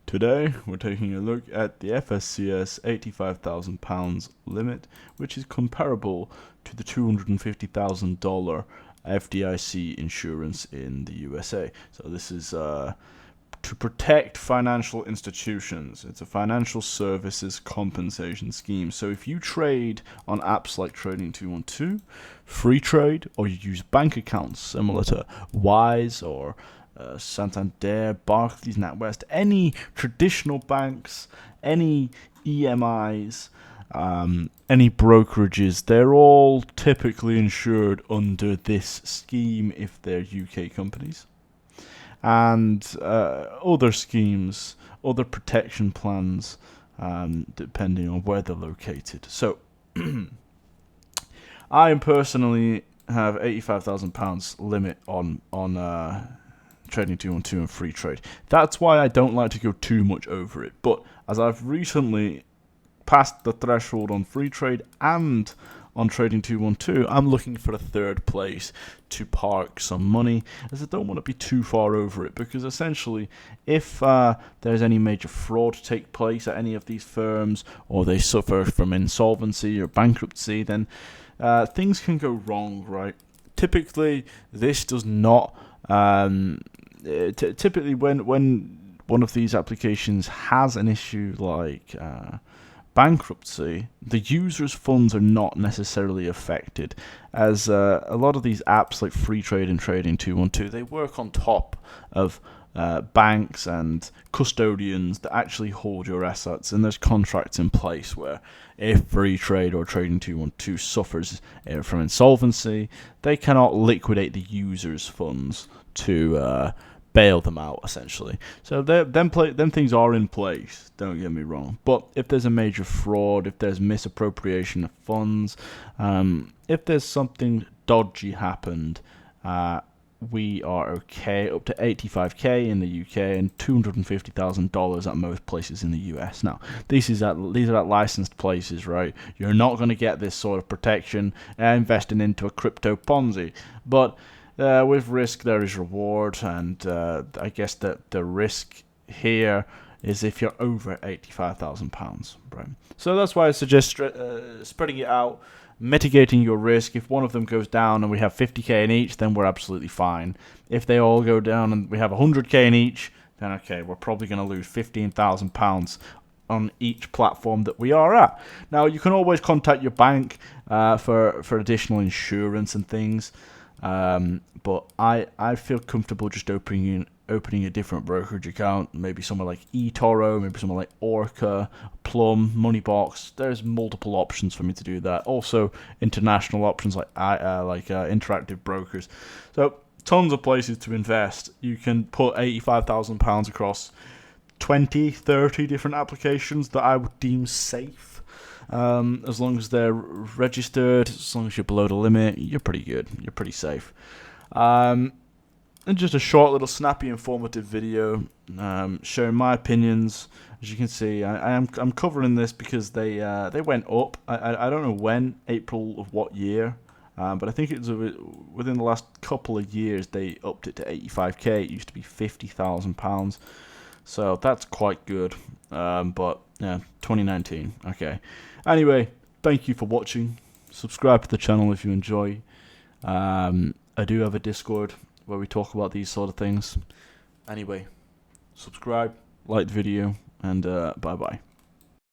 Today we're taking a look at the FSCS £85,000 limit, which is comparable to the $250,000 FDIC insurance in the USA. So this is to protect financial institutions. It's a financial services compensation scheme. So if you trade on apps like Trading 212, Free Trade, or you use bank accounts similar to Wise or Santander, Barclays, NatWest, any traditional banks, any EMIs, any brokerages, they're all typically insured under this scheme if they're UK companies. And other schemes, other protection plans, depending on where they're located. So I personally have £85,000 limit on Trading 212 and Free Trade. That's why I don't like to go too much over it. But as I've recently passed the threshold on Free Trade and on Trading 212, I'm looking for a third place to park some money, as I don't want to be too far over it, because essentially if there's any major fraud take place at any of these firms, or they suffer from insolvency or bankruptcy, then things can go wrong, right? Typically this does not typically when one of these applications has an issue like bankruptcy, the user's funds are not necessarily affected, as a lot of these apps like Free Trade and Trading 212, they work on top of banks and custodians that actually hold your assets, and there's contracts in place where if Free Trade or Trading 212 suffers from insolvency, they cannot liquidate the user's funds to bail them out, essentially. So them things are in place, don't get me wrong. But if there's a major fraud, if there's misappropriation of funds, if there's something dodgy happened, we are okay up to 85k in the UK and $250,000 at most places in the US. Now, these are at licensed places, right? You're not going to get this sort of protection investing into a crypto Ponzi, but with risk there is reward, and I guess that the risk here is if you're over £85,000, right? So that's why I suggest spreading it out, mitigating your risk. If one of them goes down and we have 50k in each, then we're absolutely fine. If they all go down and we have 100k in each, then okay, we're probably going to lose £15,000 on each platform that we are at. Now, you can always contact your bank for additional insurance and things. But I feel comfortable just opening a different brokerage account, maybe somewhere like eToro, maybe somewhere like Orca, Plum, Moneybox. There's multiple options for me to do that. Also, international options like Interactive Brokers. So tons of places to invest. You can put £85,000 across 20, 30 different applications that I would deem safe. As long as they're registered, as long as you're below the limit, you're pretty good. You're pretty safe. And just a short little snappy informative video sharing my opinions. As you can see, I'm covering this because they went up. I don't know when, April of what year, but I think it was within the last couple of years they upped it to 85k. It used to be £50,000. So that's quite good. But yeah, 2019. Okay. Anyway, thank you for watching. Subscribe to the channel if you enjoy. I do have a Discord where we talk about these sort of things. Anyway, subscribe, like the video, and bye bye.